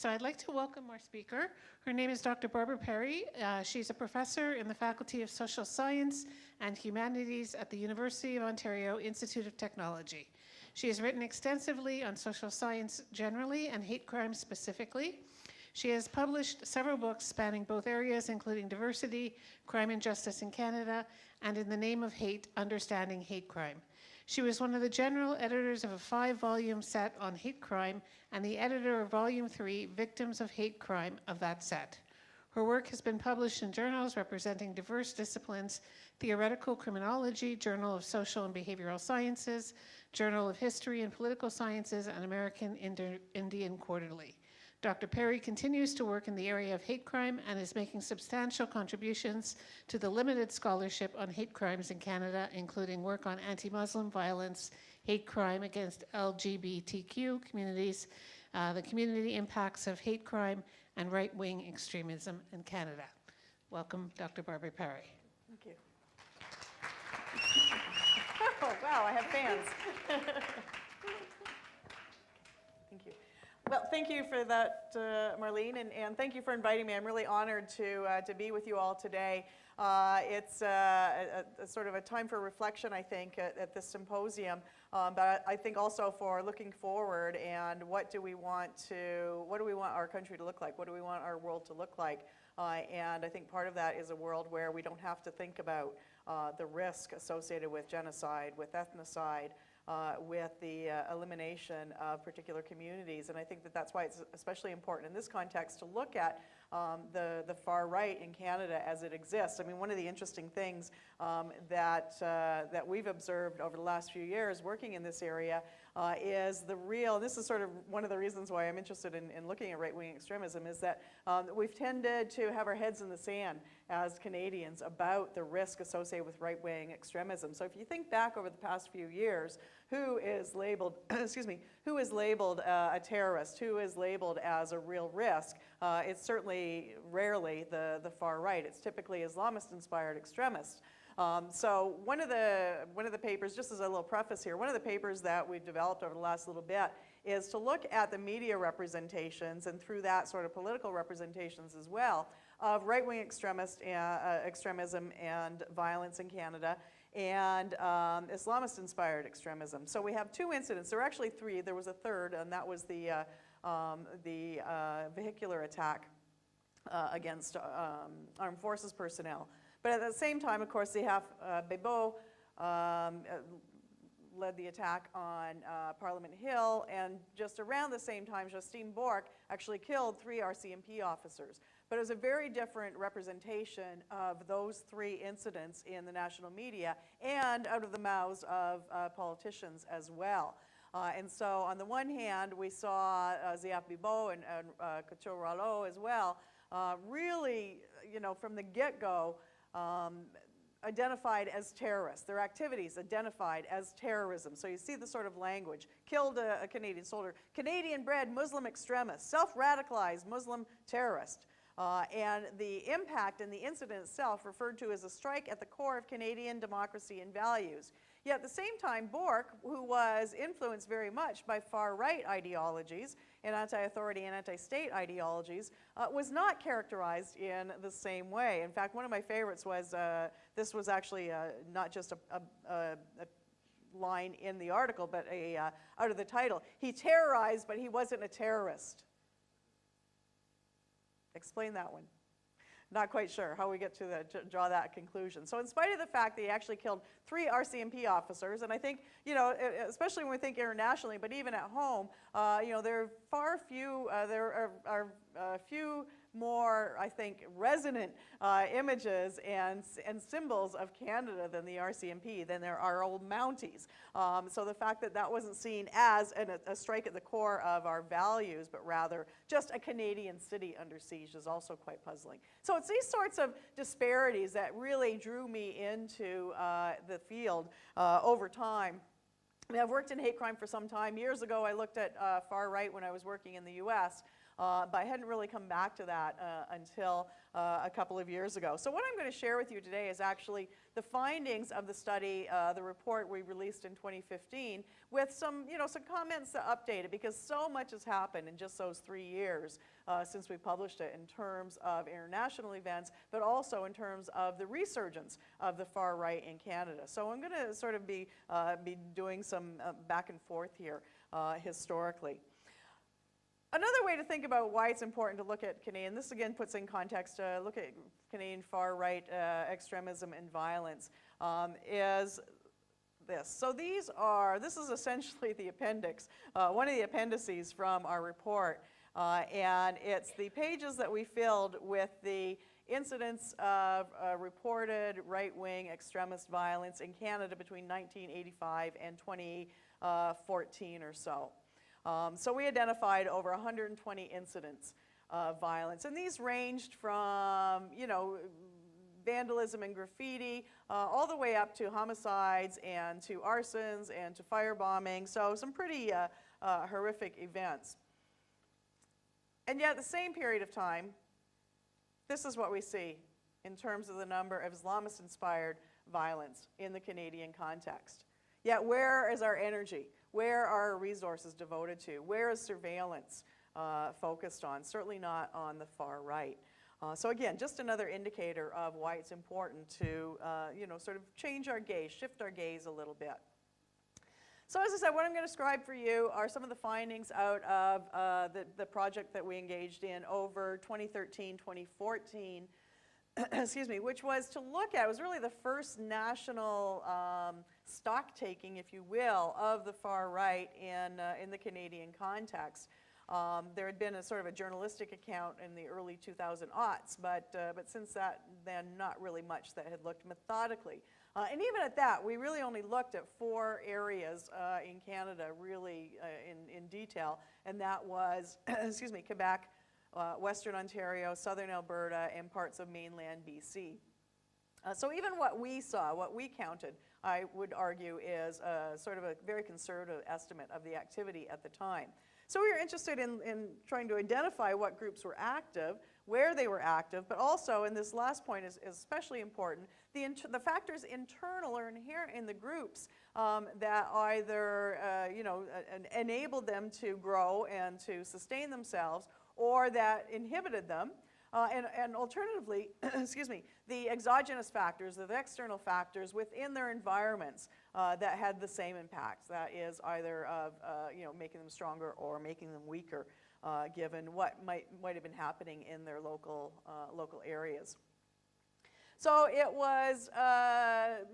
So I'd like to welcome our speaker. Her name is Dr. Barbara Perry. She's a professor in the Faculty of Social Science and Humanities at the University of Ontario Institute of Technology. She has written extensively on social science generally and hate crime specifically. She has published several books spanning both areas, including diversity, crime and justice in Canada, and In the Name of Hate, Understanding Hate Crime. She was one of the general editors of a 5-volume set on hate crime and the editor of Volume 3, Victims of Hate Crime, of that set. Her work has been published in journals representing diverse disciplines: Theoretical Criminology, Journal of Social and Behavioral Sciences, Journal of History and Political Sciences, and American Indian Quarterly. Dr. Perry continues to work in the area of hate crime and is making substantial contributions to the limited scholarship on hate crimes in Canada, including work on anti-Muslim violence, hate crime against LGBTQ communities, the community impacts of hate crime, and right-wing extremism in Canada. Welcome, Dr. Barbara Perry. Thank you. Oh, wow, I have fans. Thank you. Well, thank you for that, Marlene, and thank you for inviting me. I'm really honored to be with you all today. It's a sort of a time for reflection, I think, at this symposium, but I think also for looking forward and what do we want our country to look like? What do we want our world to look like? And I think part of that is a world where we don't have to think about the risk associated with genocide, with ethnocide, with the elimination of particular communities. And I think that that's why it's especially important in this context to look at the far right in Canada as it exists. I mean, one of the interesting things that we've observed over the last few years working in this area is this is sort of one of the reasons why I'm interested in looking at right-wing extremism, is that we've tended to have our heads in the sand as Canadians about the risk associated with right-wing extremism. So if you think back over the past few years, who is labeled, who is labeled a terrorist, who is labeled as a real risk? It's certainly rarely the far right. It's typically Islamist-inspired extremists. So one of the papers, just as a little preface here, one of the papers that we've developed over the last little bit is to look at the media representations, and through that sort of political representations as well, of right-wing extremism and violence in Canada, and Islamist-inspired extremism. So we have 2 incidents. There were actually 3. There was a third, and that was the vehicular attack against armed forces personnel. But at the same time, of course, Bébeau led the attack on Parliament Hill, and just around the same time, Justine Bourque actually killed 3 RCMP officers. But it was a very different representation of those 3 incidents in the national media and out of the mouths of politicians as well. And so on the one hand, we saw Ziaf Bébeau and Couture Rouleau as well, really, from the get-go, identified as terrorists, their activities identified as terrorism. So you see the sort of language: killed a Canadian soldier, Canadian-bred Muslim extremist, self-radicalized Muslim terrorist. And the impact and the incident itself referred to as a strike at the core of Canadian democracy and values. Yet at the same time, Bourque, who was influenced very much by far-right ideologies and anti-authority and anti-state ideologies, was not characterized in the same way. In fact, one of my favorites was, this was actually not just a line in the article, but out of the title: he terrorized, but he wasn't a terrorist. Explain that one. Not quite sure how we get to draw that conclusion. So in spite of the fact that he actually killed 3 RCMP officers, and I think, especially when we think internationally, but even at home, there are few more, I think, resonant images and symbols of Canada than the RCMP, than there are old Mounties. So the fact that that wasn't seen as a strike at the core of our values, but rather just a Canadian city under siege, is also quite puzzling. So it's these sorts of disparities that really drew me into the field over time. I mean, I've worked in hate crime for some time. Years ago, I looked at far right when I was working in the US. but I hadn't really come back to that until a couple of years ago. So what I'm going to share with you today is actually the findings of the study, the report we released in 2015, with some comments to update it, because so much has happened in just those 3 years since we published it in terms of international events, but also in terms of the resurgence of the far right in Canada. So I'm going to sort of be doing some back and forth here historically. Another way to think about why it's important to look at Canadian, this again puts in context, look at Canadian far-right extremism and violence, is this. So this is essentially the appendix, one of the appendices from our report, and it's the pages that we filled with the incidents of reported right-wing extremist violence in Canada between 1985 and 2014 or so. So we identified over 120 incidents of violence, and these ranged from, vandalism and graffiti, all the way up to homicides and to arsons and to firebombing, so some pretty horrific events. And yet at the same period of time, this is what we see in terms of the number of Islamist-inspired violence in the Canadian context. Yet where is our energy? Where are our resources devoted to? Where is surveillance focused on? Certainly not on the far right. So again, just another indicator of why it's important to sort of change our gaze, shift our gaze a little bit. So as I said, what I'm going to describe for you are some of the findings out of the project that we engaged in over 2013-2014, excuse me, which was to look at, it was really the first national stock taking, if you will, of the far right in the Canadian context. There had been a sort of a journalistic account in the early 2000s, but since that then, not really much that had looked methodically. And even at that, we really only looked at 4 areas in Canada really in detail, and that was, excuse me, Quebec, Western Ontario, Southern Alberta, and parts of mainland BC. So even what we saw, what we counted, I would argue is sort of a very conservative estimate of the activity at the time. So we were interested in trying to identify what groups were active, where they were active, but also, and this last point is especially important, the factors internal or inherent in the groups that either enabled them to grow and to sustain themselves, or that inhibited them, and alternatively, excuse me, the exogenous factors, the external factors within their environments that had the same impacts. That is either of making them stronger or making them weaker, given what might have been happening in their local areas. So it was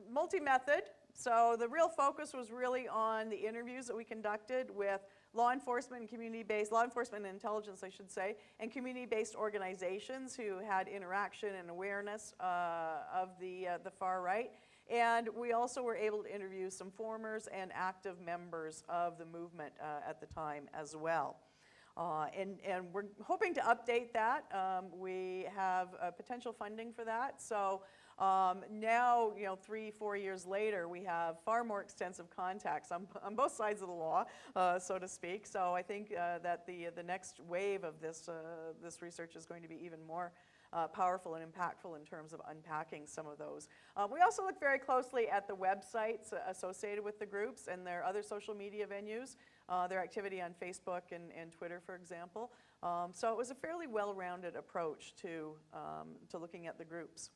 multi-method. So the real focus was really on the interviews that we conducted with law enforcement and intelligence, I should say, and community-based organizations who had interaction and awareness of the far right. And we also were able to interview some formers and active members of the movement at the time as well. And we're hoping to update that. We have potential funding for that. So now, 3-4 years later, we have far more extensive contacts on both sides of the law, so to speak. So I think that the next wave of this research is going to be even more powerful and impactful in terms of unpacking some of those. We also look very closely at the websites associated with the groups and their other social media venues, their activity on Facebook and Twitter, for example. So it was a fairly well-rounded approach to looking at the groups.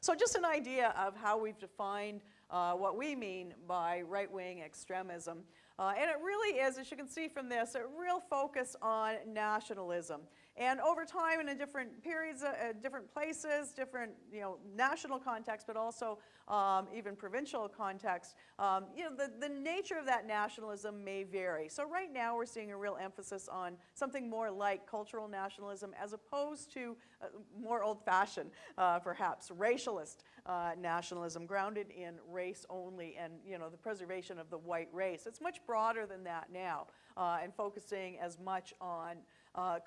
So just an idea of how we've defined what we mean by right-wing extremism. And it really is, as you can see from this, a real focus on nationalism. And over time and in different periods, different places, different national context, but also even provincial context, the nature of that nationalism may vary. So right now we're seeing a real emphasis on something more like cultural nationalism as opposed to more old-fashioned, perhaps, racialist nationalism grounded in race only and the preservation of the white race. It's much broader than that now and focusing as much on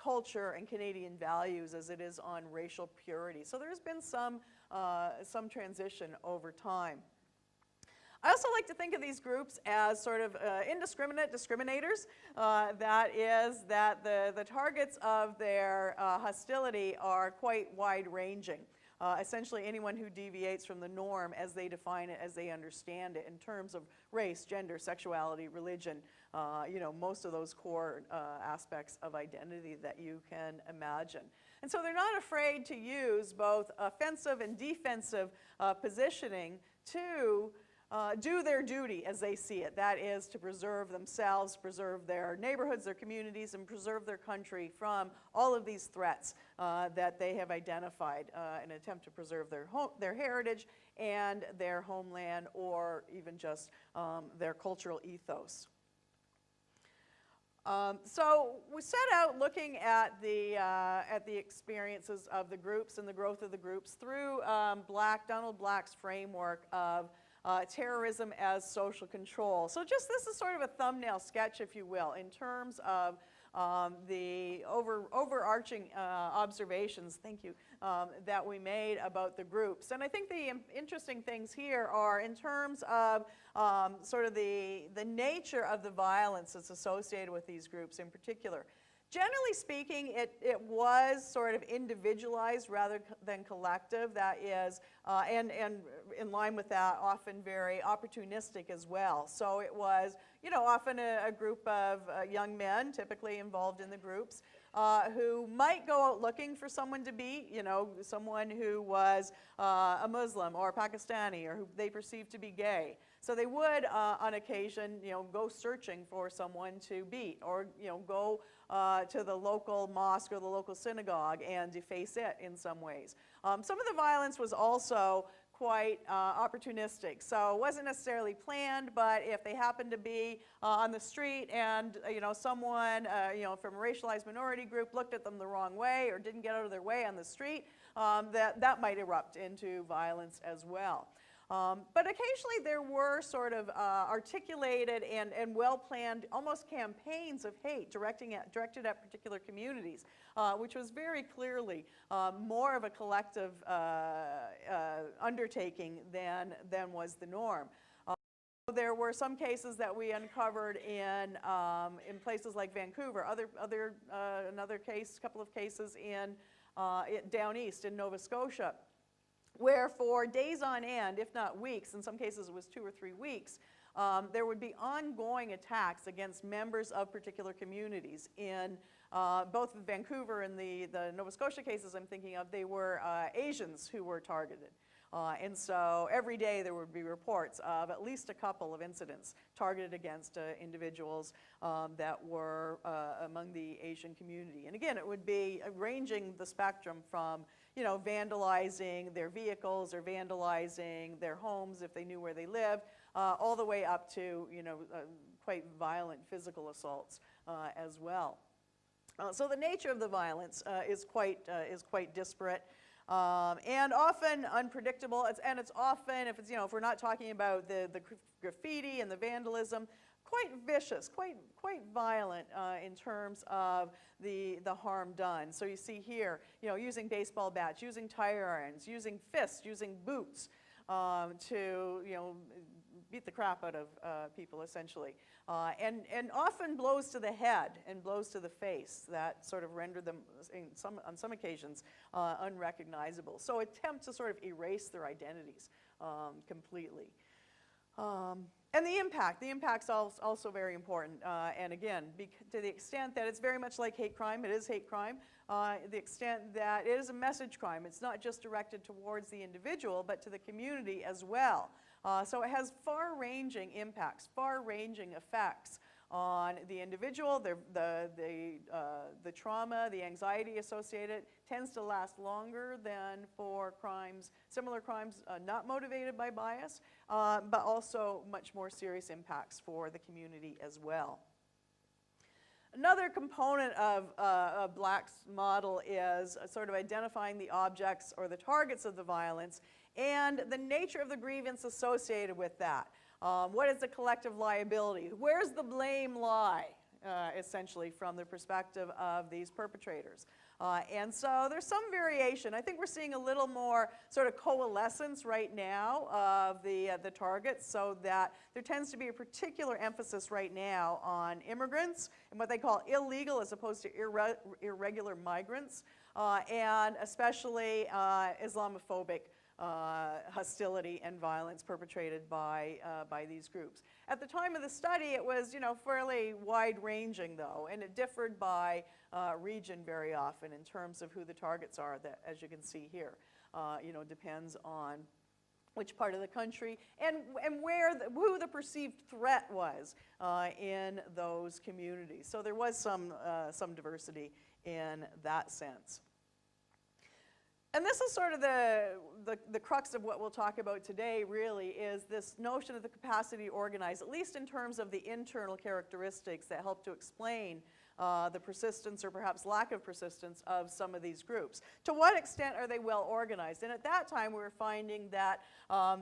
culture and Canadian values as it is on racial purity. So there's been some transition over time. I also like to think of these groups as sort of indiscriminate discriminators. That is, that the targets of their hostility are quite wide-ranging. Essentially anyone who deviates from the norm as they define it, as they understand it, in terms of race, gender, sexuality, religion, you know, most of those core aspects of identity that you can imagine. And so they're not afraid to use both offensive and defensive positioning to do their duty as they see it. That is to preserve themselves, preserve their neighborhoods, their communities, and preserve their country from all of these threats that they have identified in an attempt to preserve their heritage and their homeland, or even just their cultural ethos. So we set out looking at the experiences of the groups and the growth of the groups through Donald Black's framework of terrorism as social control. So just this is sort of a thumbnail sketch, if you will, in terms of the overarching observations, thank you, that we made about the groups. And I think the interesting things here are in terms of sort of the nature of the violence that's associated with these groups in particular. Generally speaking, it was sort of individualized rather than collective. That is, and in line with that, often very opportunistic as well. So it was, you know, often a group of young men, typically involved in the groups, who might go out looking for someone to beat, you know, someone who was a Muslim or Pakistani or who they perceived to be gay. So they would, on occasion, you know, go searching for someone to beat, or, you know, go to the local mosque or the local synagogue and deface it in some ways. Some of the violence was also quite opportunistic. So it wasn't necessarily planned, but if they happened to be on the street and you know, someone you know, from a racialized minority group looked at them the wrong way or didn't get out of their way on the street, that might erupt into violence as well. But occasionally there were sort of articulated and well-planned almost campaigns of hate directed at particular communities, which was very clearly more of a collective undertaking than was the norm. There were some cases that we uncovered in places like Vancouver, another case, couple of cases down east in Nova Scotia, where for days on end, if not weeks, in some cases it was 2 or 3 weeks, there would be ongoing attacks against members of particular communities. In both Vancouver and the Nova Scotia cases I'm thinking of, they were Asians who were targeted. And so every day there would be reports of at least a couple of incidents targeted against individuals that were among the Asian community. And again, it would be ranging the spectrum from, you know, vandalizing their vehicles or vandalizing their homes if they knew where they lived, all the way up to, you know, quite violent physical assaults as well. So the nature of the violence is quite disparate. And often unpredictable, and it's often, if we're not talking about the graffiti and the vandalism, quite vicious, quite violent in terms of the harm done. So you see here, you know, using baseball bats, using tire irons, using fists, using boots to, you know, beat the crap out of people essentially. And often blows to the head and blows to the face that sort of render them, on some occasions, unrecognizable. So attempt to sort of erase their identities completely. And the impact's also very important. And again, to the extent that it's very much like hate crime, it is hate crime, the extent that it is a message crime. It's not just directed towards the individual, but to the community as well. So it has far-ranging impacts, far-ranging effects on the individual. The trauma, the anxiety associated tends to last longer than for crimes, similar crimes not motivated by bias, but also much more serious impacts for the community as well. Another component of Black's model is sort of identifying the objects or the targets of the violence and the nature of the grievance associated with that. What is the collective liability? Where's the blame lie? essentially from the perspective of these perpetrators. And so there's some variation. I think we're seeing a little more sort of coalescence right now of the targets, so that there tends to be a particular emphasis right now on immigrants and what they call illegal as opposed to irregular migrants, and especially Islamophobic hostility and violence perpetrated by these groups. At the time of the study, it was, fairly wide-ranging, though, and it differed by region very often in terms of who the targets are, that, as you can see here. Depends on which part of the country and who the perceived threat was in those communities. So there was some diversity in that sense. And this is sort of the crux of what we'll talk about today, really, is this notion of the capacity to organize, at least in terms of the internal characteristics that help to explain the persistence or perhaps lack of persistence of some of these groups. To what extent are they well organized? And at that time, we were finding that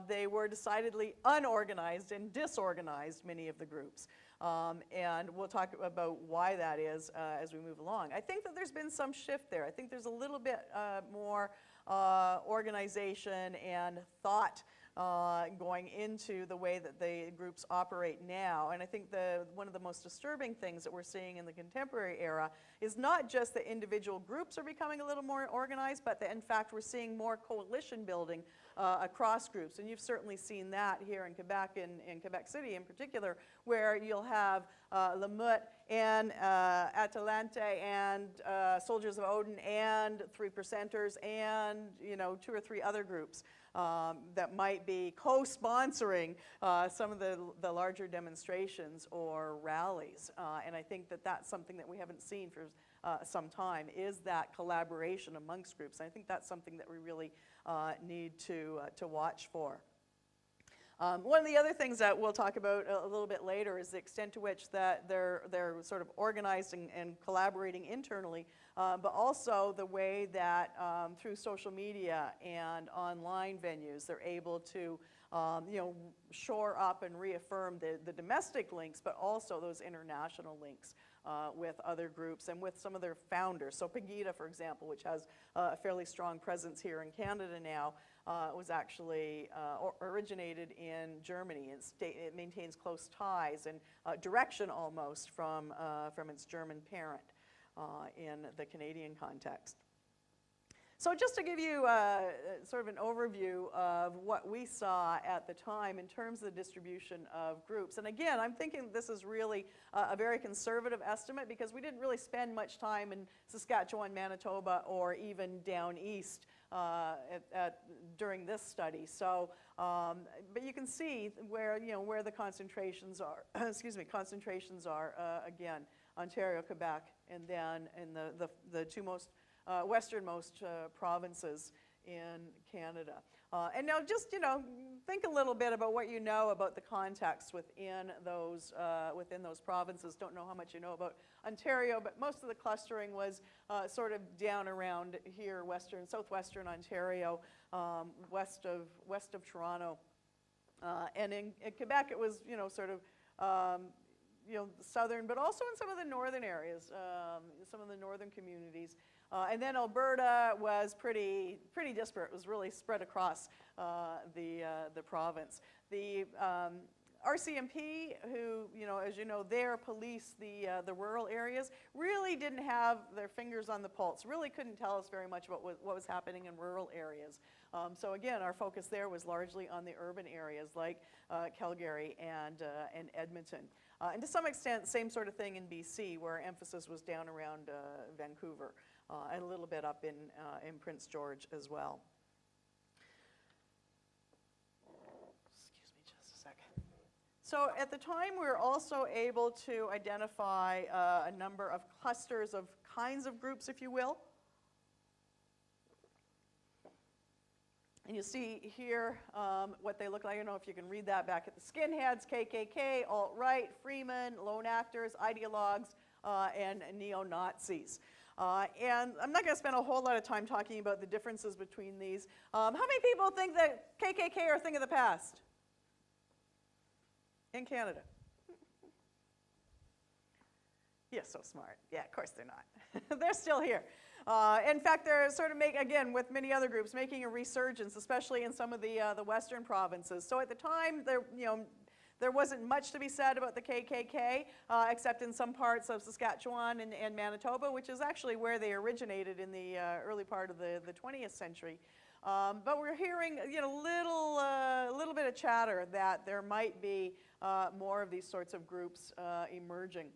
they were decidedly unorganized and disorganized, many of the groups. And we'll talk about why that is as we move along. I think that there's been some shift there. I think there's a little bit more organization and thought going into the way that the groups operate now. And I think one of the most disturbing things that we're seeing in the contemporary era is not just that individual groups are becoming a little more organized, but that in fact we're seeing more coalition building across groups. And you've certainly seen that here in Quebec, in Quebec City in particular, where you'll have Le Meute and Atalante and Soldiers of Odin and 3%ers and 2 or 3 other groups that might be co-sponsoring some of the larger demonstrations or rallies. And I think that that's something that we haven't seen for some time, is that collaboration amongst groups. And I think that's something that we really need to watch for. One of the other things that we'll talk about a little bit later is the extent to which that they're sort of organized and collaborating internally, but also the way that through social media and online venues they're able to shore up and reaffirm the domestic links, but also those international links with other groups and with some of their founders. So Pegida, for example, which has a fairly strong presence here in Canada now, was actually originated in Germany. It maintains close ties and direction almost from its German parent in the Canadian context. So just to give you sort of an overview of what we saw at the time in terms of the distribution of groups. And again, I'm thinking this is really a very conservative estimate because we didn't really spend much time in Saskatchewan, Manitoba, or even down east during this study. So, but you can see where the concentrations are. Excuse me, concentrations are again Ontario, Quebec, and then in the two most westernmost provinces in Canada. And now just, think a little bit about what you know about the context within those provinces. Don't know how much you know about Ontario, but most of the clustering was sort of down around here, southwestern Ontario, west of Toronto. And in Quebec, it was, sort of, southern, but also in some of the northern areas, some of the northern communities. And then Alberta was pretty disparate. It was really spread across the province. The RCMP, who, as you know, there police the rural areas, really didn't have their fingers on the pulse, really couldn't tell us very much about what was happening in rural areas. So again, our focus there was largely on the urban areas like Calgary and Edmonton. And to some extent, same sort of thing in BC, where emphasis was down around Vancouver and a little bit up in Prince George as well. Excuse me just a second. So at the time, we were also able to identify a number of clusters of kinds of groups, if you will. And you see here what they look like. I don't know if you can read that back at the skinheads, KKK, alt-right, Freeman, lone actors, ideologues, and neo-Nazis. And I'm not going to spend a whole lot of time talking about the differences between these. How many people think that KKK are a thing of the past in Canada? You're so smart. Yeah, of course they're not. They're still here. In fact, they're sort of again, with many other groups, making a resurgence, especially in some of the western provinces. So at the time, there wasn't much to be said about the KKK, except in some parts of Saskatchewan and Manitoba, which is actually where they originated in the early part of the 20th century. But we're hearing, little bit of chatter that there might be more of these sorts of groups emerging.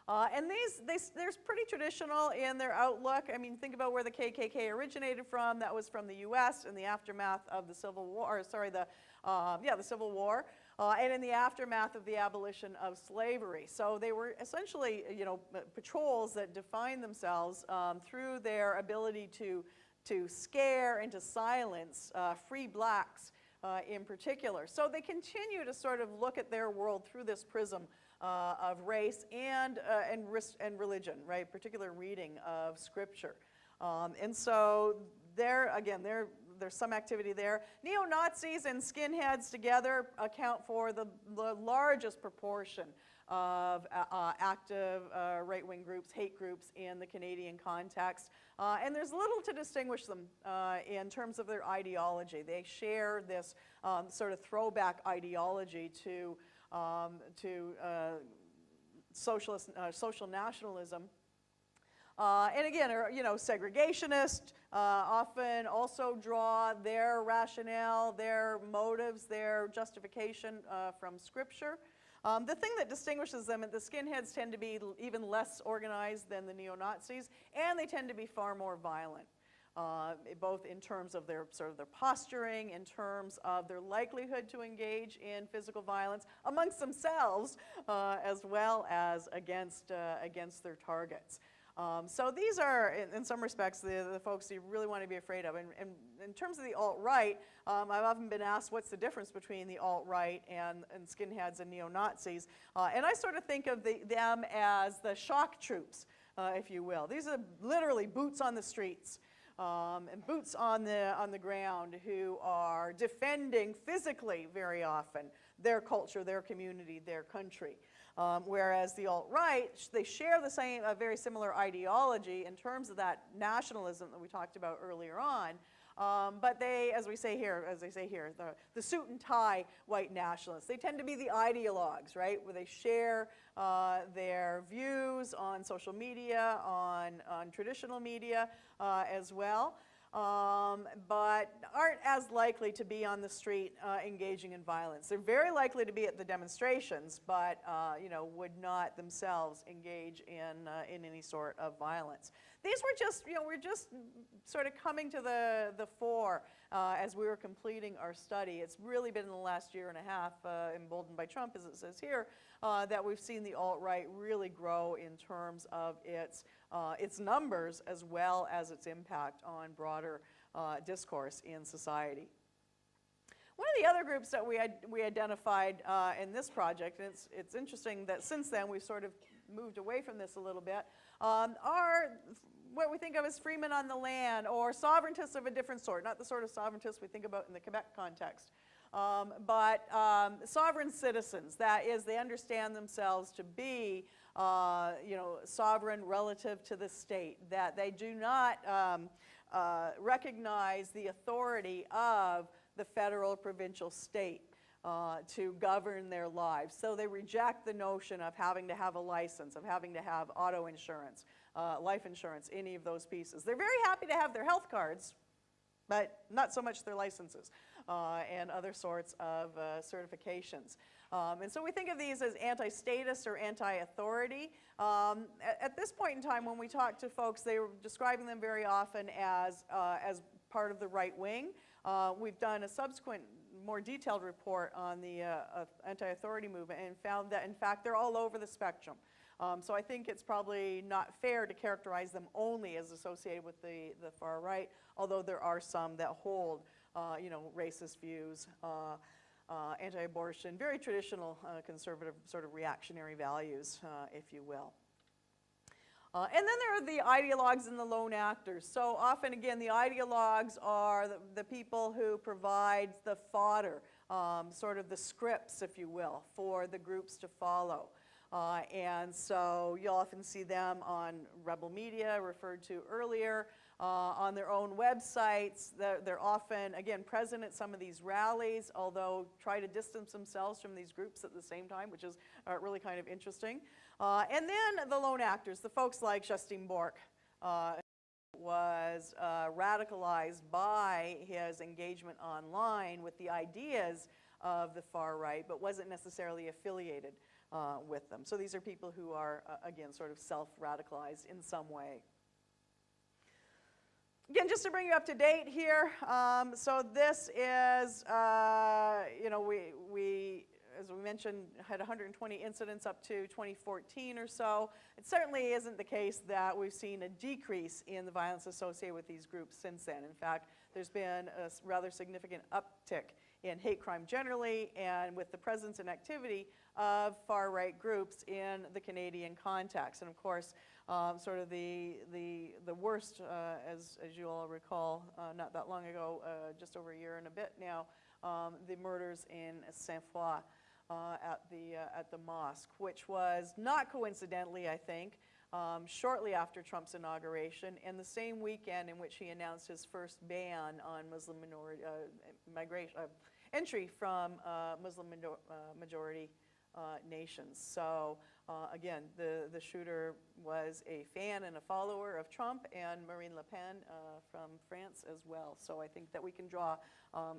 And they're pretty traditional in their outlook. I mean, think about where the KKK originated from. That was from the U.S. in the aftermath of the Civil War, the Civil War, and in the aftermath of the abolition of slavery. So they were essentially, patrols that defined themselves through their ability to scare and to silence free blacks in particular. So they continue to sort of look at their world through this prism of race and religion, right? Particular reading of scripture. And so there's some activity there. Neo-Nazis and skinheads together account for the largest proportion of active right-wing groups, hate groups in the Canadian context. And there's little to distinguish them in terms of their ideology. They share this sort of throwback ideology to social nationalism. And again, are, segregationist, often also draw their rationale, their motives, their justification from Scripture. The thing that distinguishes them, the skinheads tend to be even less organized than the neo-Nazis, and they tend to be far more violent, both in terms of their posturing, in terms of their likelihood to engage in physical violence amongst themselves, as well as against their targets. So these are, in some respects, the folks you really want to be afraid of. And in terms of the alt-right, I've often been asked what's the difference between the alt-right and skinheads and neo-Nazis. And I sort of think of them as the shock troops, if you will. These are literally boots on the streets. And boots on the ground who are defending physically very often their culture, their community, their country. Whereas the alt-right, they share a very similar ideology in terms of that nationalism that we talked about earlier on. But they, as they say here, the suit and tie white nationalists, they tend to be the ideologues, right? Where they share their views on social media, on traditional media as well, but aren't as likely to be on the street engaging in violence. They're very likely to be at the demonstrations, but would not themselves engage in any sort of violence. These were just, we're just sort of coming to the fore as we were completing our study. It's really been in the last year and a half, emboldened by Trump, as it says here, that we've seen the alt-right really grow in terms of its numbers as well as its impact on broader discourse in society. One of the other groups that we identified in this project, and it's interesting that since then we've sort of moved away from this a little bit, are what we think of as freemen on the land, or sovereigntists of a different sort, not the sort of sovereigntists we think about in the Quebec context, but sovereign citizens. That is, they understand themselves to be sovereign relative to the state, that they do not recognize the authority of the federal provincial state to govern their lives. So they reject the notion of having to have a license, of having to have auto insurance, life insurance, any of those pieces. They're very happy to have their health cards, but not so much their licenses and other sorts of certifications. And so we think of these as anti-status or anti-authority. At this point in time, when we talk to folks, they were describing them very often as part of the right wing. We've done a subsequent, more detailed report on the anti-authority movement and found that, in fact, they're all over the spectrum. So I think it's probably not fair to characterize them only as associated with the far right, although there are some that hold, racist views, anti-abortion, very traditional conservative sort of reactionary values, if you will. And then there are the ideologues and the lone actors. So often, again, the ideologues are the people who provide the fodder, sort of the scripts, if you will, for the groups to follow. And so you'll often see them on rebel media, referred to earlier, on their own websites. They're often, again, present at some of these rallies, although try to distance themselves from these groups at the same time, which is really kind of interesting. And then the lone actors, the folks like Justin Bork, was radicalized by his engagement online with the ideas of the far right, but wasn't necessarily affiliated with them. So these are people who are, again, sort of self-radicalized in some way. Again, just to bring you up to date here, so this is, you know, we, as we mentioned, had 120 incidents up to 2014 or so. It certainly isn't the case that we've seen a decrease in the violence associated with these groups since then. In fact, there's been a rather significant uptick in hate crime generally, and with the presence and activity of far-right groups in the Canadian context. And of course, sort of the worst, as you all recall, not that long ago, just over a year and a bit now, the murders in Saint-Foy at the mosque, which was not coincidentally, I think, shortly after Trump's inauguration, and the same weekend in which he announced his first ban on Muslim minority entry from Muslim majority nations. So again, the shooter was a fan and a follower of Trump and Marine Le Pen from France as well. So I think that we can draw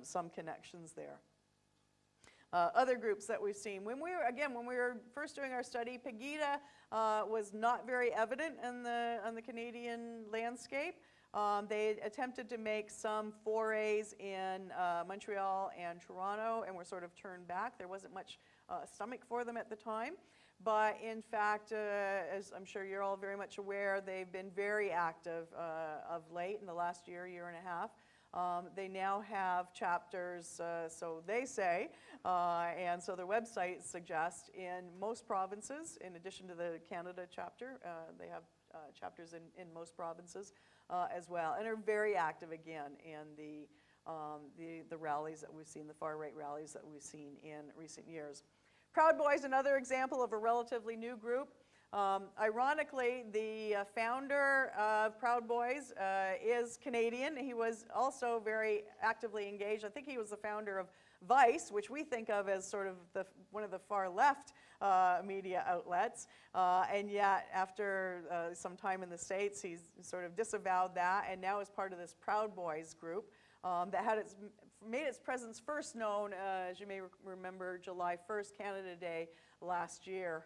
some connections there. Other groups that we've seen. When we were first doing our study, Pegida was not very evident on the Canadian landscape. They attempted to make some forays in Montreal and Toronto and were sort of turned back. There wasn't much stomach for them at the time. But in fact, as I'm sure you're all very much aware, they've been very active of late in the last year and a half. They now have chapters, so they say, and so their website suggests, in most provinces, in addition to the Canada chapter, they have chapters in most provinces as well, and are very active again in the rallies that we've seen, the far-right rallies that we've seen in recent years. Proud Boys, another example of a relatively new group. Ironically, the founder of Proud Boys is Canadian. He was also very actively engaged. I think he was the founder of Vice, which we think of as sort of one of the far left media outlets. And yet, after some time in the States, he's sort of disavowed that and now is part of this Proud Boys group that had made its presence first known, as you may remember, July 1st, Canada Day, last year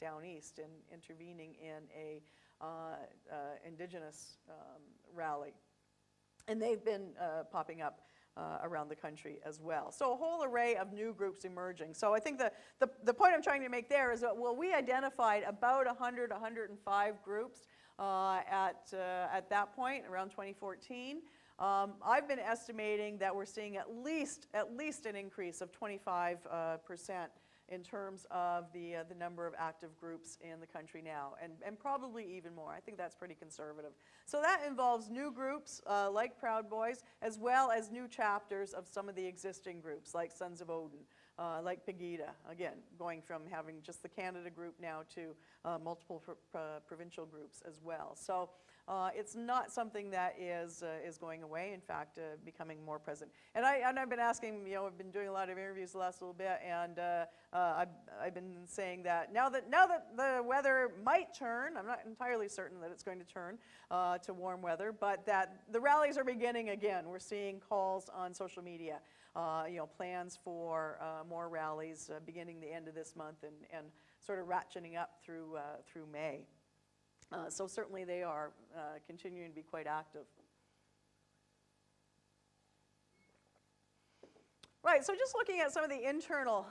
down east, and intervening in a Indigenous rally. And they've been popping up around the country as well. So a whole array of new groups emerging. So I think the point I'm trying to make there is that, well, we identified about 100, 105 groups at that point, around 2014. I've been estimating that we're seeing at least an increase of 25% in terms of the number of active groups in the country now, and probably even more. I think that's pretty conservative. So that involves new groups like Proud Boys, as well as new chapters of some of the existing groups, like Sons of Odin, like Pegida, again, going from having just the Canada group now to multiple provincial groups as well. So it's not something that is going away. In fact, becoming more present. And I've been asking, you know, I've been doing a lot of interviews the last little bit, and I've been saying that now that the weather might turn, I'm not entirely certain that it's going to turn to warm weather, but that the rallies are beginning again. We're seeing calls on social media, you know, plans for more rallies beginning the end of this month and sort of ratcheting up through May. So certainly they are continuing to be quite active. Right, so just looking at some of the internal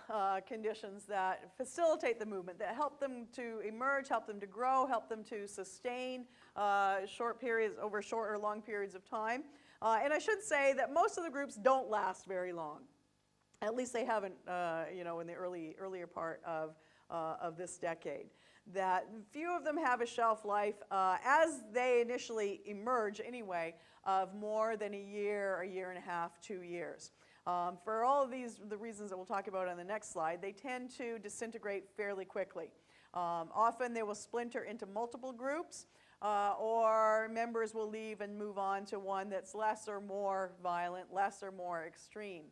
conditions that facilitate the movement, that help them to emerge, help them to grow, help them to sustain short periods, over short or long periods of time. And I should say that most of the groups don't last very long. At least they haven't, you know, in the earlier part of this decade. That few of them have a shelf life, as they initially emerge anyway, of more than a year and a half, 2 years. For all of the reasons that we'll talk about on the next slide, they tend to disintegrate fairly quickly. Often they will splinter into multiple groups, or members will leave and move on to one that's less or more violent, less or more extreme.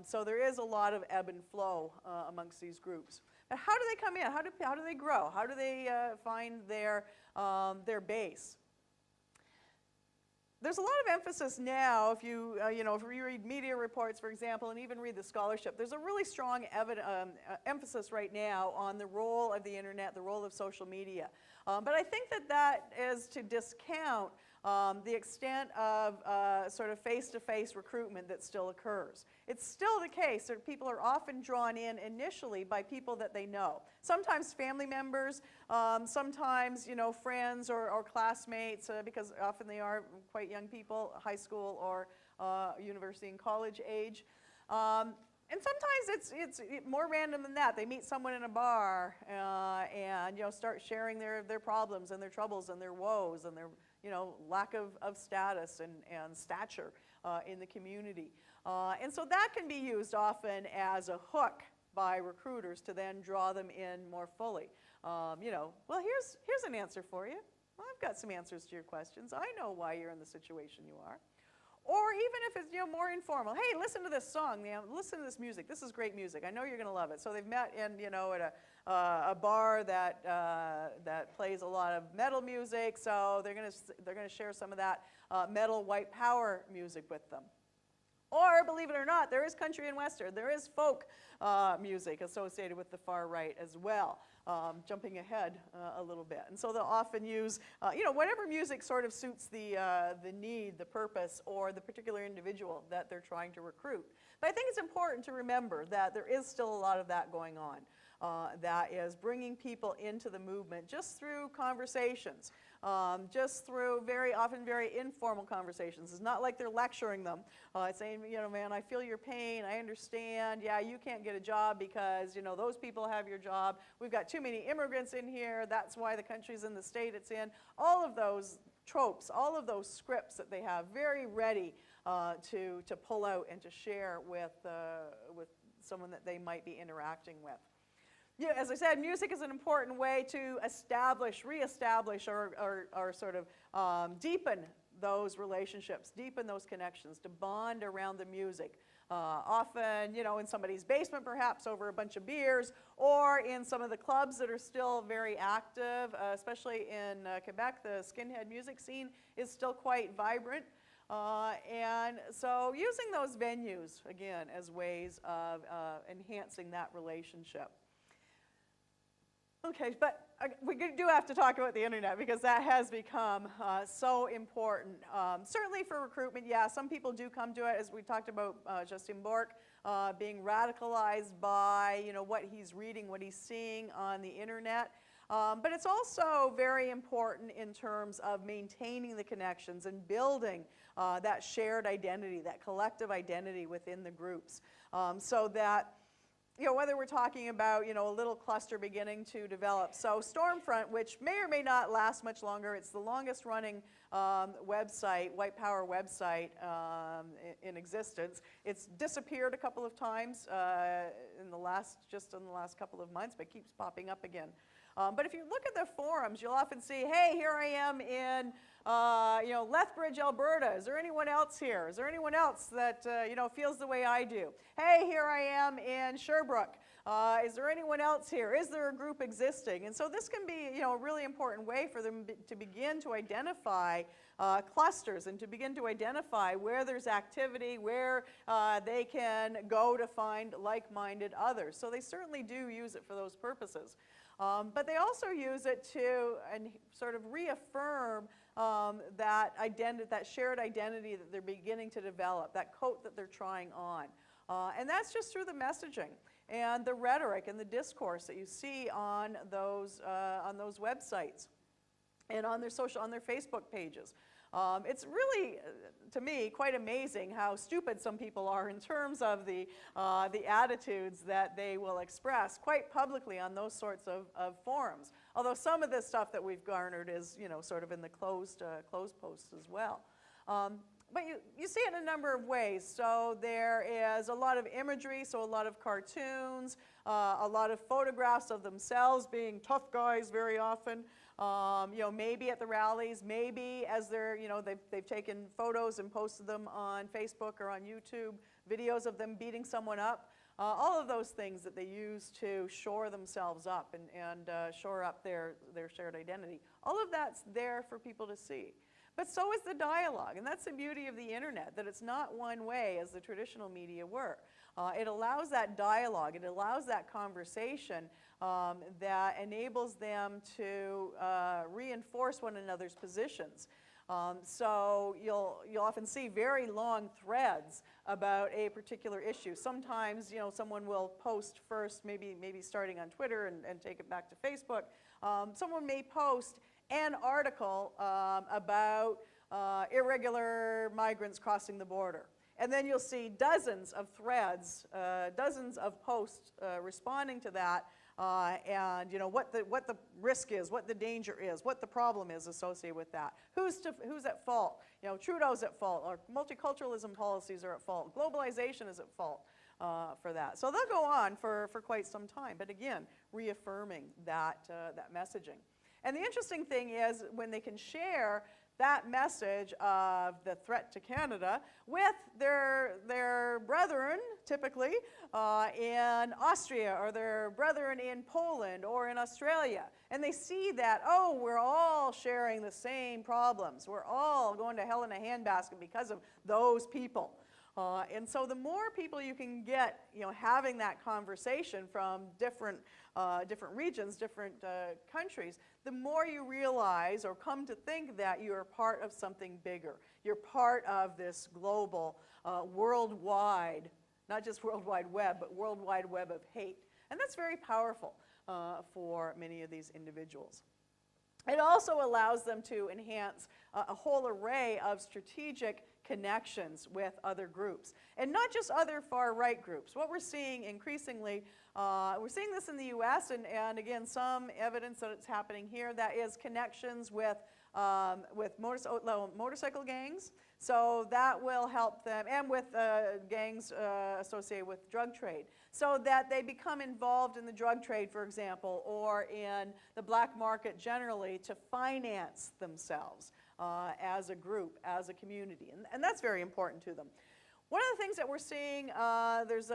So there is a lot of ebb and flow amongst these groups. But how do they come in? How do they grow? How do they find their base? There's a lot of emphasis now, if you read media reports, for example, and even read the scholarship, there's a really strong emphasis right now on the role of the internet, the role of social media. But I think that is to discount the extent of sort of face-to-face recruitment that still occurs. It's still the case that people are often drawn in initially by people that they know. Sometimes family members, sometimes friends or classmates, because often they are quite young people, high school or university and college age. And sometimes it's more random than that. They meet someone in a bar and start sharing their problems and their troubles and their woes and their lack of status and stature in the community. And so that can be used often as a hook by recruiters to then draw them in more fully. Well, here's an answer for you. Well, I've got some answers to your questions. I know why you're in the situation you are. Or even if it's more informal, hey, listen to this song, listen to this music. This is great music. I know you're going to love it. So they've met in at a bar that plays a lot of metal music. So they're going to share some of that metal white power music with them. Or, believe it or not, there is country and western. There is folk music associated with the far right as well, jumping ahead a little bit. And so they'll often use, whatever music sort of suits the need, the purpose, or the particular individual that they're trying to recruit. But I think it's important to remember that there is still a lot of that going on. That is bringing people into the movement just through conversations, just through very often very informal conversations. It's not like they're lecturing them. It's saying, man, I feel your pain, I understand, yeah, you can't get a job because, those people have your job. We've got too many immigrants in here, that's why the country's in the state it's in. All of those tropes, all of those scripts that they have very ready to pull out and to share with someone that they might be interacting with. Yeah, as I said, music is an important way to reestablish, or sort of deepen those relationships, deepen those connections, to bond around the music. Often, in somebody's basement, perhaps over a bunch of beers, or in some of the clubs that are still very active, especially in Quebec. The skinhead music scene is still quite vibrant. And so using those venues, again, as ways of enhancing that relationship. Okay, but we do have to talk about the internet because that has become so important. Certainly for recruitment, yeah, some people do come to it, as we talked about Justin Bork, being radicalized by what he's reading, what he's seeing on the internet. But it's also very important in terms of maintaining the connections and building that shared identity, that collective identity within the groups, so that whether we're talking about, a little cluster beginning to develop. So Stormfront, which may or may not last much longer, it's the longest running website, white power website in existence. It's disappeared a couple of times in the last couple of months, but keeps popping up again. But if you look at the forums, you'll often see, hey, here I am in Lethbridge, Alberta. Is there anyone else here? Is there anyone else that feels the way I do? Hey, here I am in Sherbrooke. Is there anyone else here? Is there a group existing? And so this can be a really important way for them to begin to identify clusters and to begin to identify where there's activity, where they can go to find like-minded others. So they certainly do use it for those purposes. But they also use it to sort of reaffirm that shared identity that they're beginning to develop, that coat that they're trying on. And that's just through the messaging and the rhetoric and the discourse that you see on those websites and on their Facebook pages. It's really, to me, quite amazing how stupid some people are in terms of the attitudes that they will express quite publicly on those sorts of forums. Although some of this stuff that we've garnered is, sort of in the closed posts as well. but you see it in a number of ways. So there is a lot of imagery, so a lot of cartoons, a lot of photographs of themselves being tough guys very often. Maybe at the rallies, maybe as they're, they've taken photos and posted them on Facebook or on YouTube, videos of them beating someone up. All of those things that they use to shore themselves up and shore up their shared identity. All of that's there for people to see. But so is the dialogue, and that's the beauty of the internet, that it's not one way as the traditional media were. It allows that dialogue, it allows that conversation that enables them to reinforce one another's positions. So you'll often see very long threads about a particular issue. Sometimes, someone will post first, maybe starting on Twitter and take it back to Facebook. Someone may post an article about irregular migrants crossing the border. And then you'll see dozens of threads, dozens of posts responding to that, and what the risk is, what the danger is, what the problem is associated with that. Who's at fault? Trudeau's at fault, or multiculturalism policies are at fault. Globalization is at fault for that. So they'll go on for quite some time, but again, reaffirming that messaging. And the interesting thing is when they can share that message of the threat to Canada with their brethren, typically, in Austria, or their brethren in Poland or in Australia. And they see that, oh, we're all sharing the same problems. We're all going to hell in a handbasket because of those people. And so the more people you can get, having that conversation from different regions, different countries, the more you realize or come to think that you're part of something bigger. You're part of this global, worldwide, not just World Wide Web, but World Wide Web of hate. And that's very powerful for many of these individuals. It also allows them to enhance a whole array of strategic connections with other groups, and not just other far-right groups. What we're seeing increasingly, we're seeing this in the US, and again, some evidence that it's happening here, that is connections with motorcycle gangs. So that will help them, and with gangs associated with drug trade, so that they become involved in the drug trade, for example, or in the black market generally to finance themselves as a group, as a community. And that's very important to them. One of the things that we're seeing, there's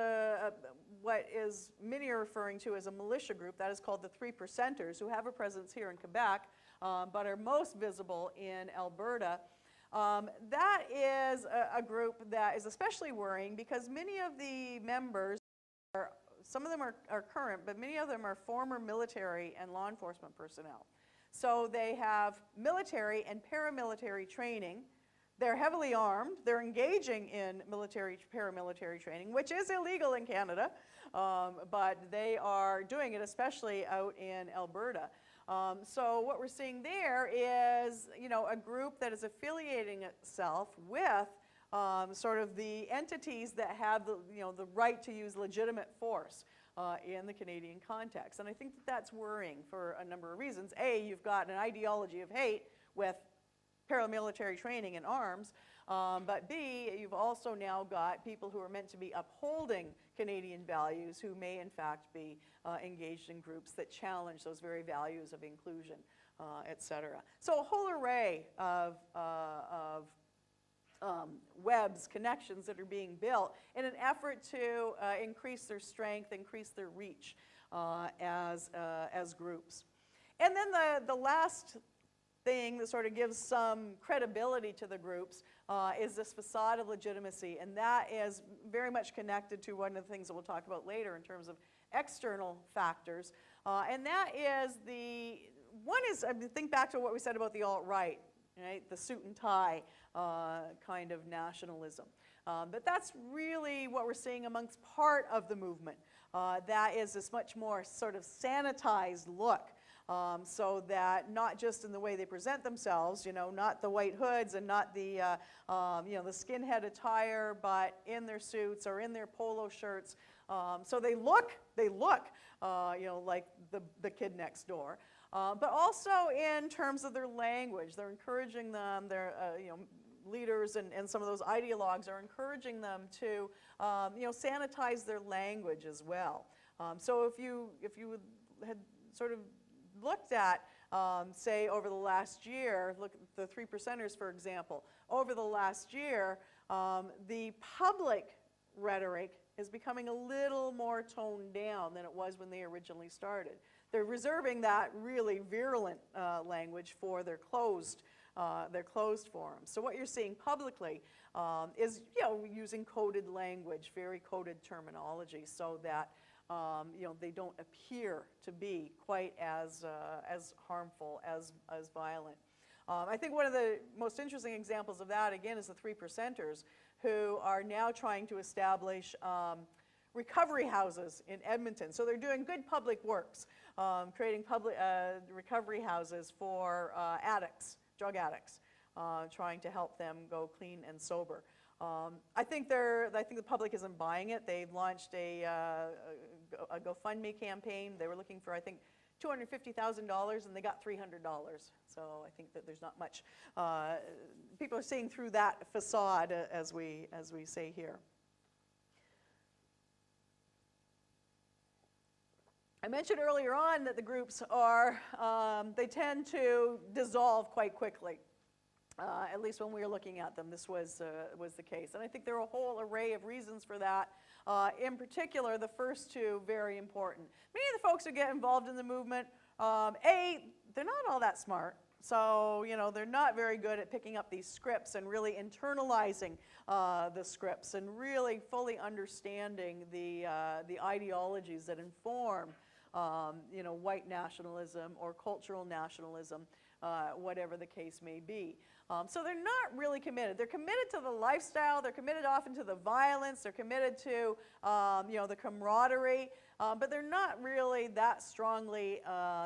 what is many are referring to as a militia group that is called the 3 Percenters, who have a presence here in Quebec, but are most visible in Alberta. That is a group that is especially worrying because many of the members some of them are current, but many of them are former military and law enforcement personnel. So they have military and paramilitary training. They're heavily armed. They're engaging in military, paramilitary training, which is illegal in Canada, but they are doing it, especially out in Alberta. So what we're seeing there is, a group that is affiliating itself with sort of the entities that have the right to use legitimate force in the Canadian context. And I think that that's worrying for a number of reasons. A, you've got an ideology of hate with paramilitary training and arms, but B, you've also now got people who are meant to be upholding Canadian values who may in fact be engaged in groups that challenge those very values of inclusion, et cetera. So a whole array of webs, connections that are being built in an effort to increase their strength, increase their reach as groups. And then the last thing that sort of gives some credibility to the groups is this facade of legitimacy, and that is very much connected to one of the things that we'll talk about later in terms of external factors, and that is think back to what we said about the alt-right, right? The suit and tie kind of nationalism. But that's really what we're seeing amongst part of the movement. That is this much more sort of sanitized look, so that not just in the way they present themselves, not the white hoods and not the, the skinhead attire, but in their suits or in their polo shirts. So they look, like the kid next door. But also in terms of their language, they're encouraging them, they're, leaders and some of those ideologues are encouraging them to, sanitize their language as well. So if you had sort of looked at, say, over the last year, look at the 3%ers, for example, over the last year, the public rhetoric is becoming a little more toned down than it was when they originally started. They're reserving that really virulent language for their closed forums. So what you're seeing publicly is, using coded language, very coded terminology, so that they don't appear to be quite as harmful, as violent. I think one of the most interesting examples of that, again, is the 3%ers, who are now trying to establish recovery houses in Edmonton. So they're doing good public works, creating public recovery houses for addicts, drug addicts, trying to help them go clean and sober. I think the public isn't buying it. They've launched a GoFundMe campaign. They were looking for, I think, $250,000, and they got $300. So I think that there's not much. People are seeing through that facade, as we say here. I mentioned earlier on that the groups are, they tend to dissolve quite quickly. At least when we were looking at them, this was the case. And I think there are a whole array of reasons for that. In particular, the first two, very important. Many of the folks who get involved in the movement, they're not all that smart. So, they're not very good at picking up these scripts and really internalizing the scripts and really fully understanding the ideologies that inform, white nationalism or cultural nationalism, whatever the case may be. So they're not really committed. They're committed to the lifestyle. They're committed often to the violence. They're committed to, the camaraderie. But they're not really that strongly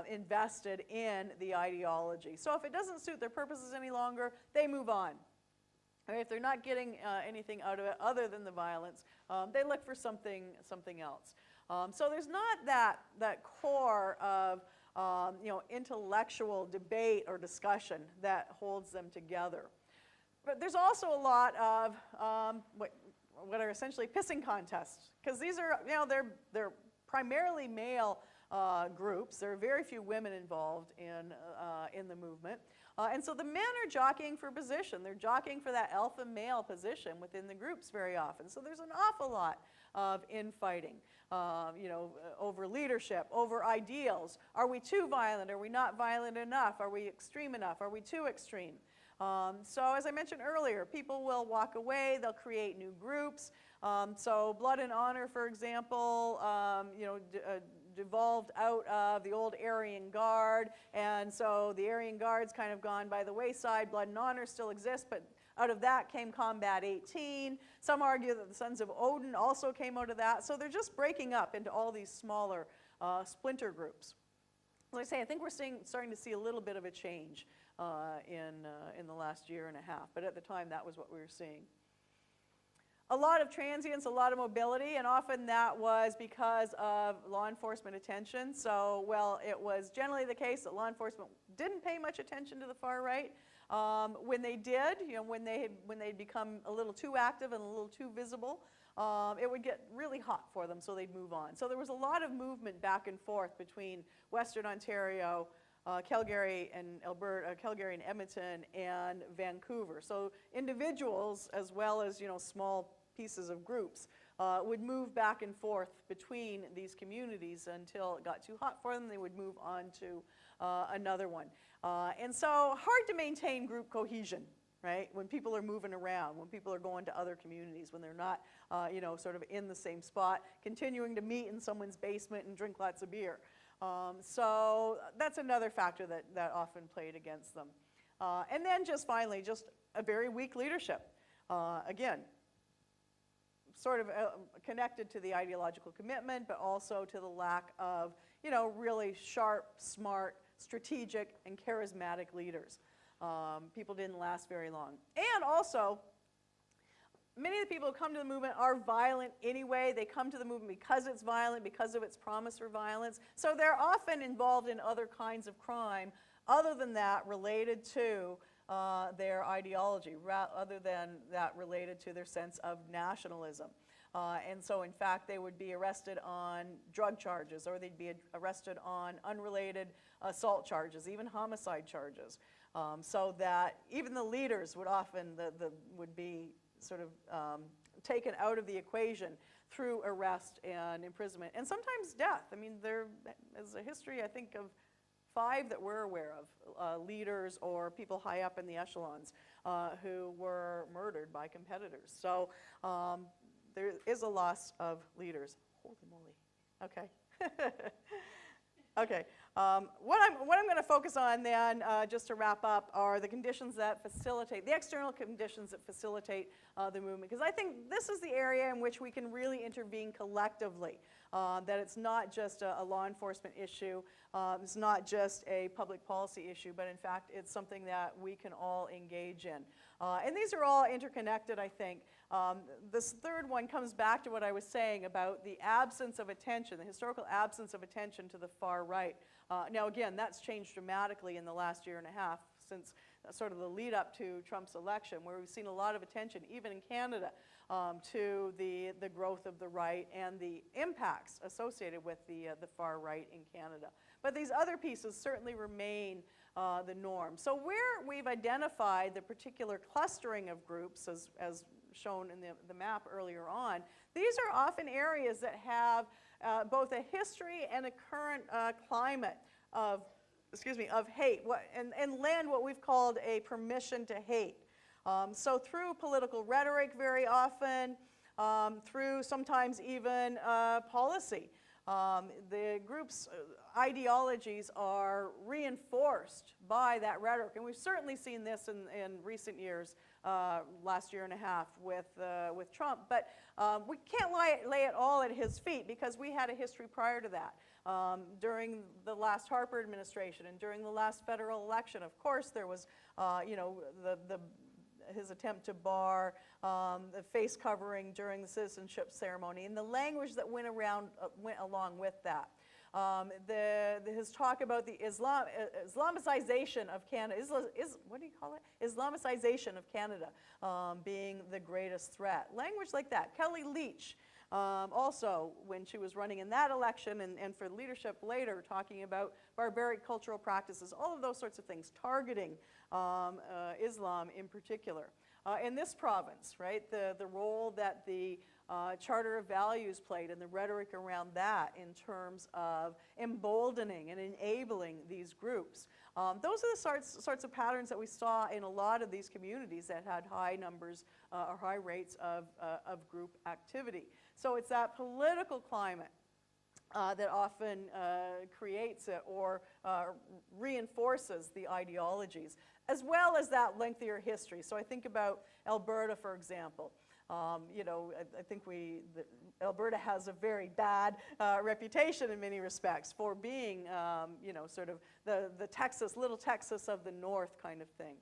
invested in the ideology. So if it doesn't suit their purposes any longer, they move on. Or if they're not getting anything out of it other than the violence, they look for something else. So there's not that core of intellectual debate or discussion that holds them together. But there's also a lot of what are essentially pissing contests, because these are, they're primarily male groups. There are very few women involved in the movement. And so the men are jockeying for position. They're jockeying for that alpha male position within the groups very often. So there's an awful lot of infighting, over leadership, over ideals. Are we too violent? Are we not violent enough? Are we extreme enough? Are we too extreme? So as I mentioned earlier, people will walk away. They'll create new groups. So Blood and Honor, for example, devolved out of the old Aryan Guard. And so the Aryan Guard's kind of gone by the wayside. Blood and Honor still exists, but out of that came Combat 18. Some argue that the Sons of Odin also came out of that. So they're just breaking up into all these smaller splinter groups. As I say, I think we're starting to see a little bit of a change in the last year and a half. But at the time, that was what we were seeing. A lot of transience, a lot of mobility, and often that was because of law enforcement attention. So, it was generally the case that law enforcement didn't pay much attention to the far right. When they did, when they'd become a little too active and a little too visible, it would get really hot for them, so they'd move on. So there was a lot of movement back and forth between Western Ontario, Calgary and Alberta, Calgary and Edmonton, and Vancouver. So individuals, as well as small pieces of groups, would move back and forth between these communities until it got too hot for them. They would move on to another one. And so hard to maintain group cohesion, right? When people are moving around, when people are going to other communities, when they're not, sort of in the same spot, continuing to meet in someone's basement and drink lots of beer. So that's another factor that often played against them. And then just finally, just a very weak leadership. Again, sort of connected to the ideological commitment, but also to the lack of, really sharp, smart, strategic, and charismatic leaders. People didn't last very long. And also, many of the people who come to the movement are violent anyway. They come to the movement because it's violent, because of its promise for violence. So they're often involved in other kinds of crime, other than that, related to their ideology, other than that related to their sense of nationalism. And so, in fact, they would be arrested on drug charges, or they'd be arrested on unrelated assault charges, even homicide charges. So that even the leaders would often would be sort of taken out of the equation through arrest and imprisonment, and sometimes death. I mean, there is a history, I think, of 5 that we're aware of, leaders or people high up in the echelons who were murdered by competitors. So there is a loss of leaders. Holy moly. Okay. Okay. What I'm going to focus on then, just to wrap up, are the conditions that facilitate, the external conditions that facilitate the movement. Because I think this is the area in which we can really intervene collectively. That it's not just a law enforcement issue, it's not just a public policy issue, but in fact it's something that we can all engage in. And these are all interconnected, I think. This third one comes back to what I was saying about the absence of attention, the historical absence of attention to the far right. Now again, that's changed dramatically in the last year and a half since sort of the lead up to Trump's election, where we've seen a lot of attention, even in Canada, to the growth of the right and the impacts associated with the far right in Canada. But these other pieces certainly remain the norm. So where we've identified the particular clustering of groups, as shown in the map earlier on, these are often areas that have both a history and a current climate of hate, and lend what we've called a permission to hate. So through political rhetoric very often, through sometimes even policy, the group's ideologies are reinforced by that rhetoric. And we've certainly seen this in recent years, last year and a half with Trump. But we can't lay it all at his feet, because we had a history prior to that. During the last Harper administration and during the last federal election, of course, there was, his attempt to bar the face covering during the citizenship ceremony, and the language that went along with that. His talk about the Islamicization of Canada, what do you call it? Islamicization of Canada being the greatest threat. Language like that. Kelly Leach, also, when she was running in that election and for leadership later, talking about barbaric cultural practices, all of those sorts of things, targeting Islam in particular. In this province, right, the role that the Charter of Values played and the rhetoric around that in terms of emboldening and enabling these groups. Those are the sorts of patterns that we saw in a lot of these communities that had high numbers or high rates of group activity. So it's that political climate that often creates it or reinforces the ideologies, as well as that lengthier history. So I think about Alberta, for example. I think Alberta has a very bad reputation in many respects for being, sort of the Texas, little Texas of the North kind of thing.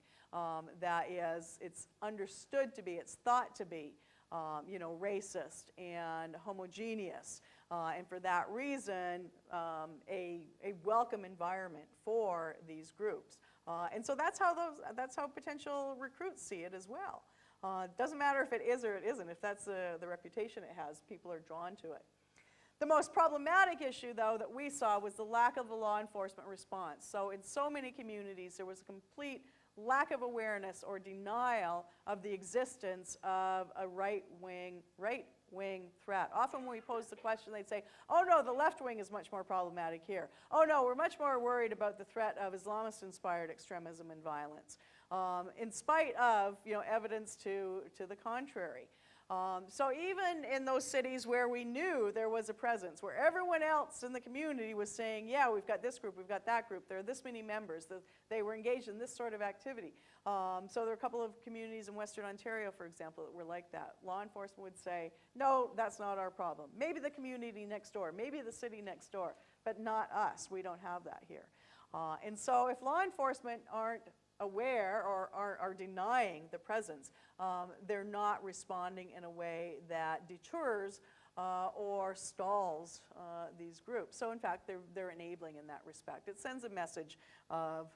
It's understood to be, it's thought to be, racist and homogeneous. And for that reason, a welcome environment for these groups. And so that's how potential recruits see it as well. It doesn't matter if it is or it isn't. If that's the reputation it has, people are drawn to it. The most problematic issue, though, that we saw was the lack of a law enforcement response. So in so many communities, there was a complete lack of awareness or denial of the existence of a right-wing threat. Often when we pose the question, they'd say, oh no, the left wing is much more problematic here. Oh no, we're much more worried about the threat of Islamist-inspired extremism and violence, in spite of evidence to the contrary. So even in those cities where we knew there was a presence, where everyone else in the community was saying, yeah, we've got this group, we've got that group, there are this many members, they were engaged in this sort of activity. So there are a couple of communities in Western Ontario, for example, that were like that. Law enforcement would say, no, that's not our problem. Maybe the community next door, maybe the city next door, but not us. We don't have that here. And so if law enforcement aren't aware or are denying the presence, they're not responding in a way that deters or stalls these groups. So in fact, they're enabling in that respect. It sends a message of,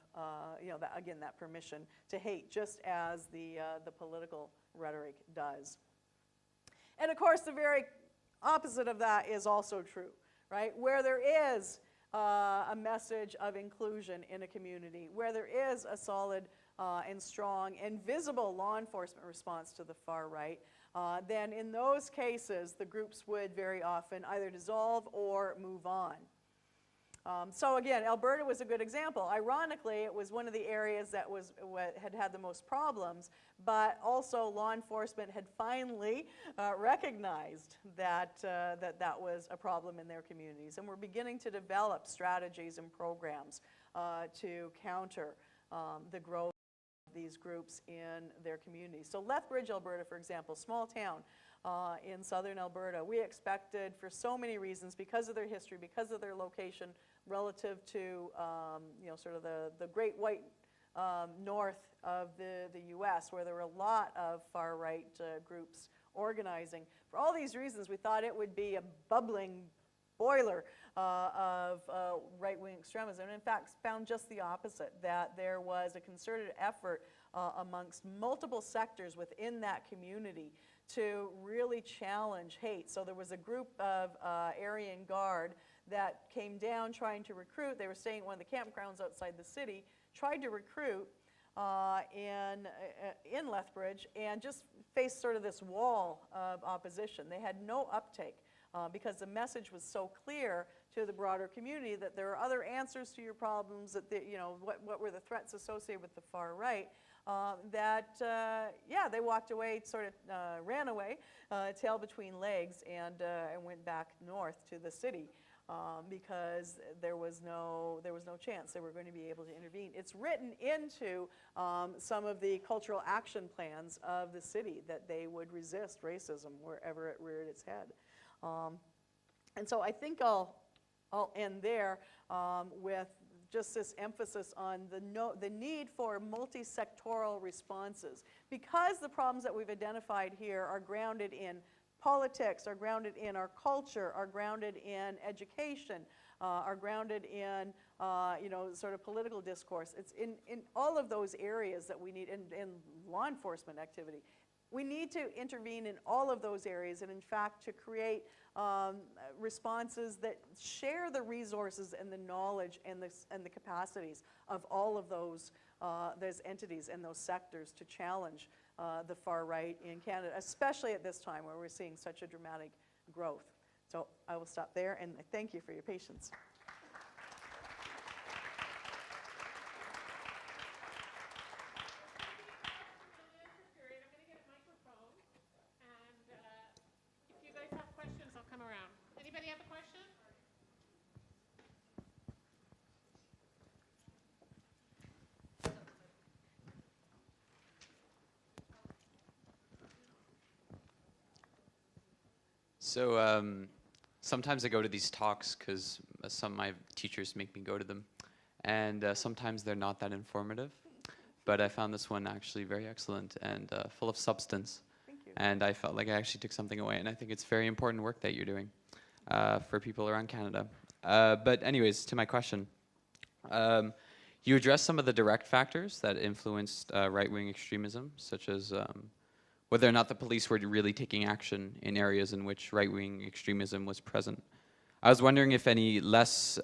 that permission to hate, just as the political rhetoric does. And of course, the very opposite of that is also true, right? Where there is a message of inclusion in a community, where there is a solid and strong and visible law enforcement response to the far right, then in those cases, the groups would very often either dissolve or move on. So again, Alberta was a good example. Ironically, it was one of the areas that had the most problems, but also law enforcement had finally recognized that that was a problem in their communities, and were beginning to develop strategies and programs to counter the growth of these groups in their communities. So Lethbridge, Alberta, for example, small town in southern Alberta, we expected, for so many reasons, because of their history, because of their location relative to sort of the great white north of the US, where there were a lot of far-right groups organizing. For all these reasons, we thought it would be a bubbling boiler of right-wing extremism, and in fact found just the opposite, that there was a concerted effort amongst multiple sectors within that community to really challenge hate. So there was a group of Aryan Guard that came down trying to recruit. They were staying at one of the campgrounds outside the city, tried to recruit in Lethbridge, and just faced sort of this wall of opposition. They had no uptake because the message was so clear to the broader community that there are other answers to your problems, that what were the threats associated with the far right, they walked away, sort of ran away, tail between legs, and went back north to the city. Because there was no chance they were going to be able to intervene. It's written into some of the cultural action plans of the city that they would resist racism wherever it reared its head. And so I think I'll end there with just this emphasis on the need for multi-sectoral responses. Because the problems that we've identified here are grounded in politics, are grounded in our culture, are grounded in education, are grounded in sort of political discourse. It's in all of those areas that we need, in law enforcement activity. We need to intervene in all of those areas, and in fact to create responses that share the resources and the knowledge and the capacities of all of those entities and those sectors to challenge the far right in Canada, especially at this time where we're seeing such a dramatic growth. So I will stop there, and I thank you for your patience. If you guys have questions, I'll come around. Anybody have a question? So sometimes I go to these talks because some of my teachers make me go to them, and sometimes they're not that informative, but I found this one actually very excellent and full of substance. Thank you. And I felt like I actually took something away, and I think it's very important work that you're doing for people around Canada. But anyways, to my question. You addressed some of the direct factors that influenced right-wing extremism, such as whether or not the police were really taking action in areas in which right-wing extremism was present. I was wondering if any less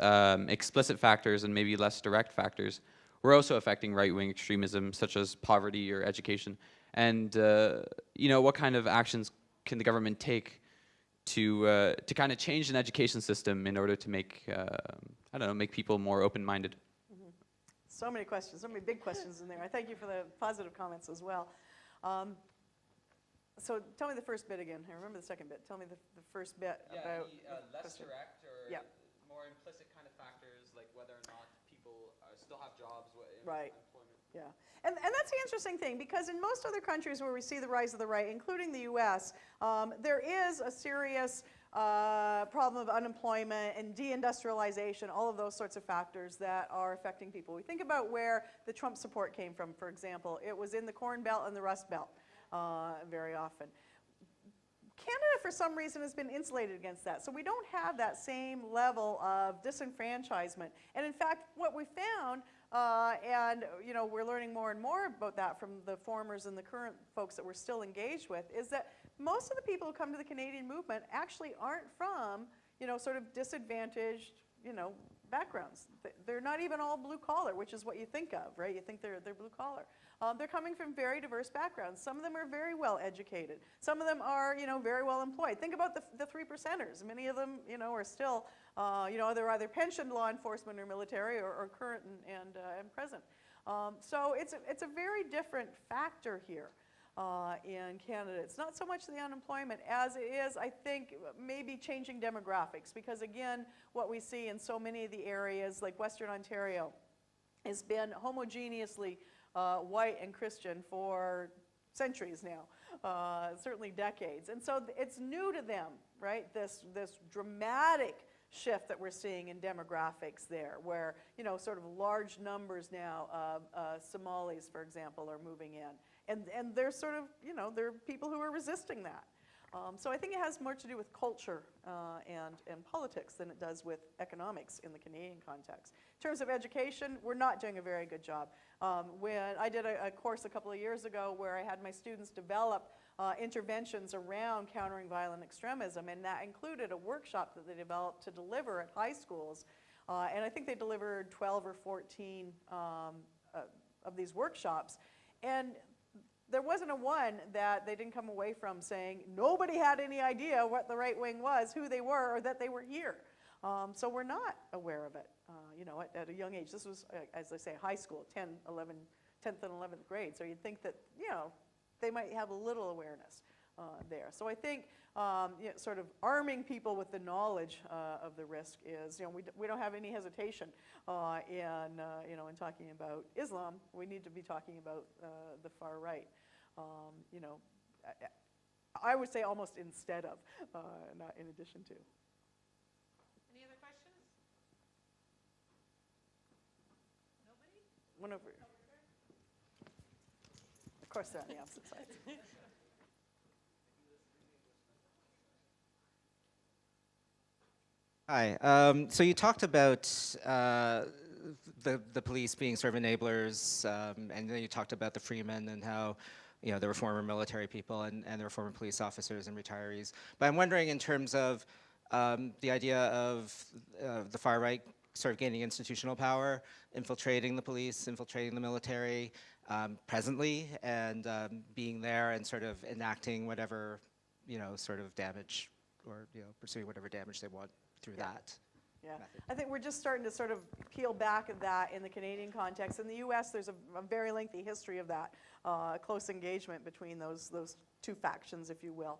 explicit factors and maybe less direct factors were also affecting right-wing extremism, such as poverty or education, and what kind of actions can the government take to kind of change an education system in order to make make people more open-minded. Mm-hmm. So many questions, so many big questions in there. I thank you for the positive comments as well. So tell me the first bit again. I remember the second bit. Tell me the first bit about less direct or more implicit kind of factors, like whether or not people still have jobs in employment. Yeah, and that's the interesting thing, because in most other countries where we see the rise of the right, including the US, there is a serious problem of unemployment and deindustrialization, all of those sorts of factors that are affecting people. We think about where the Trump support came from, for example. It was in the Corn Belt and the Rust Belt very often. Canada, for some reason, has been insulated against that. So we don't have that same level of disenfranchisement. And in fact, what we found, and we're learning more and more about that from the formers and the current folks that we're still engaged with, is that most of the people who come to the Canadian movement actually aren't from, sort of disadvantaged, backgrounds. They're not even all blue collar, which is what you think of, right? You think they're blue collar. They're coming from very diverse backgrounds. Some of them are very well educated. Some of them are, very well employed. Think about the 3%ers. Many of them, are still, they're either pensioned law enforcement or military or current and present. So it's a very different factor here in Canada. It's not so much the unemployment as it is, I think, maybe changing demographics. Because again, what we see in so many of the areas like Western Ontario has been homogeneously white and Christian for centuries now, certainly decades. And so it's new to them, right? This dramatic shift that we're seeing in demographics there, where, sort of large numbers now of Somalis, for example, are moving in. And they're sort of, there are people who are resisting that. So I think it has more to do with culture and politics than it does with economics in the Canadian context. In terms of education, we're not doing a very good job. When I did a course a couple of years ago where I had my students develop interventions around countering violent extremism, and that included a workshop that they developed to deliver at high schools. And I think they delivered 12 or 14 of these workshops. And there wasn't a one that they didn't come away from saying nobody had any idea what the right wing was, who they were, or that they were here. So we're not aware of it, at a young age. This was, as I say, high school, 10th and 11th grade. So you'd think that, they might have a little awareness there. So I think sort of arming people with the knowledge of the risk is, we don't have any hesitation in talking about Islam. We need to be talking about the far right. I would say almost instead of, not in addition to. Any other questions? Nobody? One over here. Of course, they're on the opposite side. Hi. So you talked about the police being sort of enablers, and then you talked about the freemen and how there were former military people and there were former police officers and retirees. But I'm wondering, in terms of the idea of the far right sort of gaining institutional power, infiltrating the police, infiltrating the military presently, and being there and sort of enacting whatever sort of damage, or pursuing whatever damage they want through that. Yeah, I think we're just starting to sort of peel back at that in the Canadian context. In the U.S., there's a very lengthy history of that, close engagement between those two factions, if you will.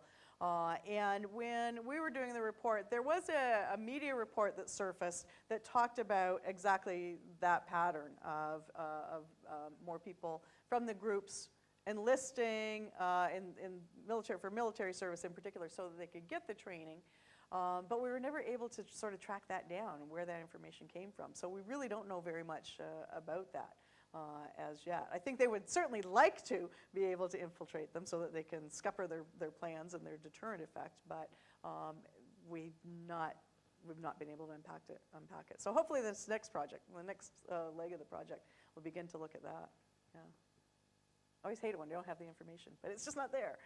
And when we were doing the report, there was a media report that surfaced that talked about exactly that pattern of more people from the groups enlisting for military service in particular, so that they could get the training. But we were never able to sort of track that down and where that information came from. So we really don't know very much about that as yet. I think they would certainly like to be able to infiltrate them so that they can scupper their plans and their deterrent effect, but we've not been able to unpack it. So hopefully this next project, the next leg of the project, will begin to look at that. Yeah. I always hate it when they don't have the information, but it's just not there.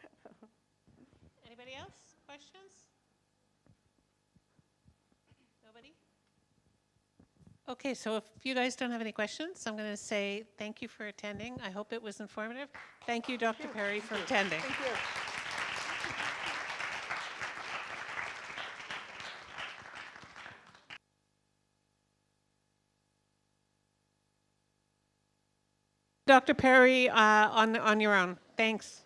Anybody else? Questions? Nobody? Okay, so if you guys don't have any questions, I'm going to say thank you for attending. I hope it was informative. Thank you, Dr. Perry, for attending. Thank you. Dr. Perry, on your own. Thanks.